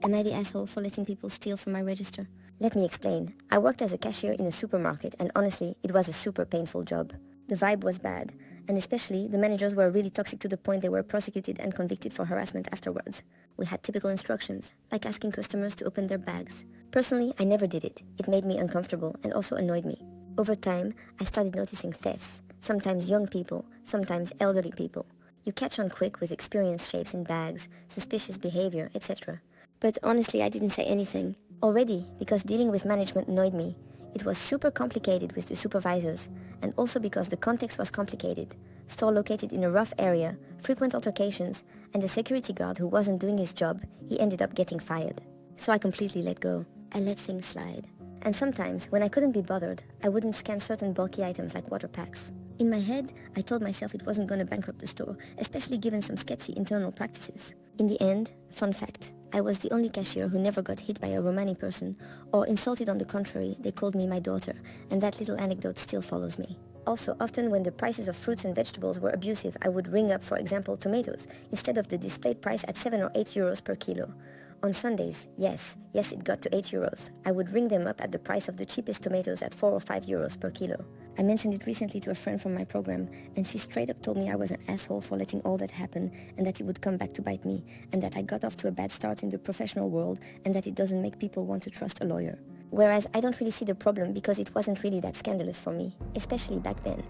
Am I the asshole for letting people steal from my register? Let me explain. I worked as a cashier in a supermarket and honestly, it was a super painful job. The vibe was bad, and especially the managers were really toxic to the point they were prosecuted and convicted for harassment afterwards. We had typical instructions, like asking customers to open their bags. Personally, I never did it. It made me uncomfortable and also annoyed me. Over time, I started noticing thefts, sometimes young people, sometimes elderly people. You catch on quick with experienced shapes in bags, suspicious behavior, etc. But honestly, I didn't say anything. Already, because dealing with management annoyed me. It was super complicated with the supervisors, and also because the context was complicated. Store located in a rough area, frequent altercations, and the security guard who wasn't doing his job, he ended up getting fired. So I completely let go. I let things slide. And sometimes, when I couldn't be bothered, I wouldn't scan certain bulky items like water packs. In my head, I told myself it wasn't gonna bankrupt the store, especially given some sketchy internal practices. In the end, fun fact, I was the only cashier who never got hit by a Romani person, or insulted. On the contrary, they called me my daughter, and that little anecdote still follows me. Also, often when the prices of fruits and vegetables were abusive, I would ring up, for example, tomatoes, instead of the displayed price at 7 or 8 euros per kilo. On Sundays, yes, it got to 8 euros. I would ring them up at the price of the cheapest tomatoes at 4 or 5 euros per kilo. I mentioned it recently to a friend from my program, and she straight up told me I was an asshole for letting all that happen, and that it would come back to bite me, and that I got off to a bad start in the professional world, and that it doesn't make people want to trust a lawyer. Whereas I don't really see the problem because it wasn't really that scandalous for me, especially back then.